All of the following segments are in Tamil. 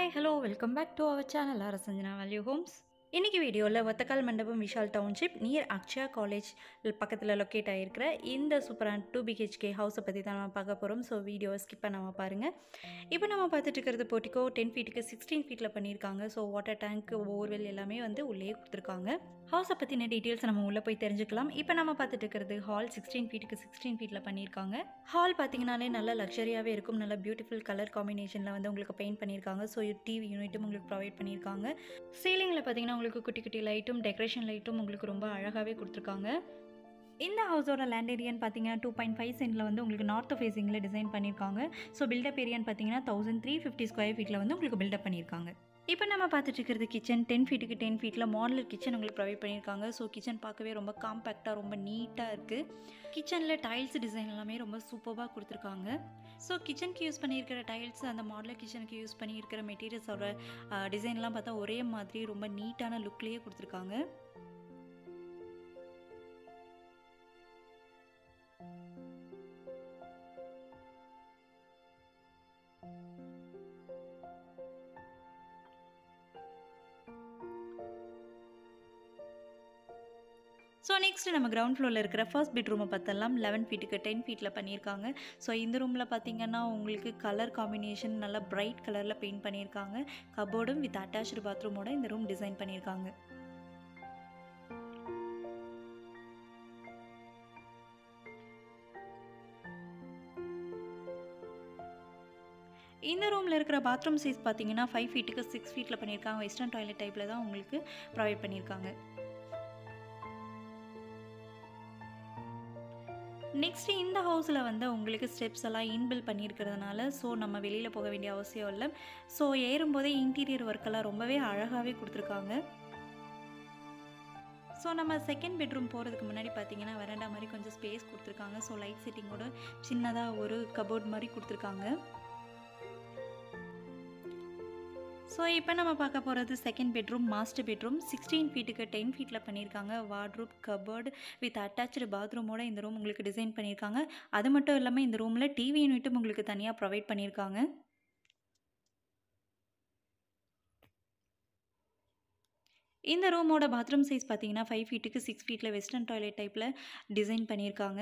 Hi, hello, welcome back to our channel Arasanjana Value Homes. இன்னைக்கு வீடியோவில் ஒத்தக்கால் மண்டபம் Vishal township near Akshaya college பக்கத்தில் லொக்கேட் ஆகிருக்கிற இந்த சூப்பரான 2BHK ஹவுஸை பற்றி தான் நம்ம பார்க்க போகிறோம். ஸோ வீடியோவை ஸ்கிப் பண்ணாமல் பாருங்கள். இப்போ நம்ம பார்த்துட்டு இருக்கிறது போர்ட்டிகோ 10 ஃபீட்டுக்கு 16 ஃபீட்டில் பண்ணியிருக்காங்க. ஸோ வாட்டர் டேங்க் போர்வெல் எல்லாமே வந்து உள்ளே கொடுத்துருக்காங்க. ஹவுஸை பற்றின டீட்டெயில்ஸ் நம்ம உள்ளே போய் தெரிஞ்சுக்கலாம். இப்போ நம்ம பார்த்துட்டு இருக்கிறது ஹால் 16 ஃபீட்டுக்கு 16 ஃபீட்டில் பண்ணியிருக்காங்க. ஹால் பார்த்தீங்கன்னாலே நல்ல லக்ஸரியாகவே இருக்கும். நல்ல பியூட்டிஃபுல் கலர் காம்பினேஷனில் வந்து உங்களுக்கு பெயிண்ட் பண்ணியிருக்காங்க. ஸோ டிவி யூனிட்டும் உங்களுக்கு ப்ரொவைட் பண்ணியிருக்காங்க. சீலிங்கில் பார்த்தீங்கன்னா உங்களுக்கு குட்டி குட்டி லைட்டும் டெக்கரேஷன் லைட்டும் உங்களுக்கு ரொம்ப அழகாகவே கொடுத்துருக்காங்க. இந்த ஹவுஸோட லேண்ட் ஏரியான்னு பார்த்தீங்கன்னா 2.5 சென்டில் வந்து உங்களுக்கு நார்த் ஃபேஸிங்கில் டிசைன் பண்ணியிருக்காங்க. ஸோ பில்டப் ஏரியான்னு பார்த்தீங்கன்னா 1350 ஸ்கொயர் ஃபீட்டில் வந்து உங்களுக்கு பில்டப் பண்ணியிருக்காங்க. இப்போ நம்ம பார்த்துட்டு இருக்கிறது கிச்சன் 10 ஃபீட்டுக்கு 10 ஃபீட்டில் மாடலர் கிச்சன் உங்களுக்கு ப்ரொவைட் பண்ணியிருக்காங்க. ஸோ கிச்சன் பார்க்கவே ரொம்ப காம்பேக்டாக ரொம்ப நீட்டாக இருக்குது. கிச்சனில் டைல்ஸ் டிசைன் எல்லாமே ரொம்ப சூப்பராக கொடுத்துருக்காங்க. ஸோ கிச்சனுக்கு யூஸ் பண்ணியிருக்கிற டைல்ஸ் அந்த மாடலர் கிச்சனுக்கு யூஸ் பண்ணியிருக்கிற மெட்டீரியல்ஸோட டிசைன்லாம் பார்த்தா ஒரே மாதிரி ரொம்ப நீட்டான லுக்லேயே கொடுத்துருக்காங்க. ஸோ நெக்ஸ்ட்டு நம்ம கிரவுண்ட் ஃப்ளோரில் இருக்கிற ஃபர்ஸ்ட் பெட்ரூமை பார்த்தலாம். 11 ஃபீட்டுக்கு 10 ஃபீட்டில் பண்ணியிருக்காங்க. ஸோ இந்த ரூமில் பார்த்தீங்கன்னா உங்களுக்கு கலர் காம்பினேஷன் நல்லா பிரைட் கலரில் பெயிண்ட் பண்ணியிருக்காங்க. கபோர்டும் வித் அட்டாச்சு பாத்ரூமோட இந்த ரூம் டிசைன் பண்ணியிருக்காங்க. இந்த ரூமில் இருக்கிற பாத்ரூம் சைஸ் பார்த்தீங்கன்னா 5 ஃபீட்டுக்கு 6 ஃபீட்டில் பண்ணியிருக்காங்க. வெஸ்டர்ன் டாய்லெட் டைப்பில் தான் உங்களுக்கு ப்ரொவைட் பண்ணியிருக்காங்க. நெக்ஸ்ட்டு இந்த ஹவுஸில் வந்து உங்களுக்கு ஸ்டெப்ஸ் எல்லாம் இன்பில் பண்ணியிருக்கிறதுனால ஸோ நம்ம வெளியில் போக வேண்டிய அவசியம் இல்லை. ஸோ ஏறும்போதே இன்டீரியர் ஒர்க்கெல்லாம் ரொம்பவே அழகாகவே கொடுத்துருக்காங்க. ஸோ நம்ம செகண்ட் பெட்ரூம் போகிறதுக்கு முன்னாடி பார்த்தீங்கன்னா வெராண்டா மாதிரி கொஞ்சம் ஸ்பேஸ் கொடுத்துருக்காங்க. ஸோ லைட் செட்டிங்கோட சின்னதாக ஒரு கபோர்ட் மாதிரி கொடுத்துருக்காங்க. ஸோ இப்போ நம்ம பார்க்க போகிறது செகண்ட் பெட்ரூம் மாஸ்டர் பெட்ரூம் 16 ஃபீட்டுக்கு 10 ஃபீட்டில் பண்ணியிருக்காங்க. வார்ட்ரூப் கபோர்டு வித் அட்டாச்சு பாத்ரூமோட இந்த ரூம் உங்களுக்கு டிசைன் பண்ணியிருக்காங்க. அது மட்டும் இல்லாமல் இந்த ரூமில் டிவி யூனிட்டும் உங்களுக்கு தனியாக ப்ரொவைட் பண்ணியிருக்காங்க. இந்த ரூமோட பாத்ரூம் சைஸ் பார்த்தீங்கன்னா 5 ஃபீட்டுக்கு 6 ஃபீட்டில் வெஸ்டர்ன் டாய்லெட் டைப்பில் டிசைன் பண்ணியிருக்காங்க.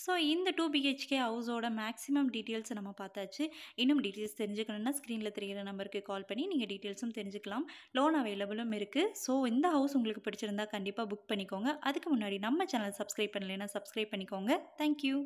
ஸோ இந்த 2BHK ஹவுஸோட மேக்ஸிமம் டீட்டெயில்ஸை நம்ம பார்த்தாச்சு. இன்னும் டீட்டெயில்ஸ் தெரிஞ்சுக்கணுன்னா ஸ்க்ரீனில் தெரிகிற நம்பருக்கு கால் பண்ணி நீங்கள் டீட்டெயில்ஸும் தெரிஞ்சுக்கலாம். லோன் அவைலபிளும் இருக்குது. ஸோ இந்த ஹவுஸ் உங்களுக்கு பிடிச்சிருந்தா கண்டிப்பாக புக் பண்ணிக்கோங்க. அதுக்கு முன்னாடி நம்ம சேனல் சப்ஸ்கிரைப் பண்ணலைன்னா சப்ஸ்கிரைப் பண்ணிக்கோங்க. தேங்க்யூ.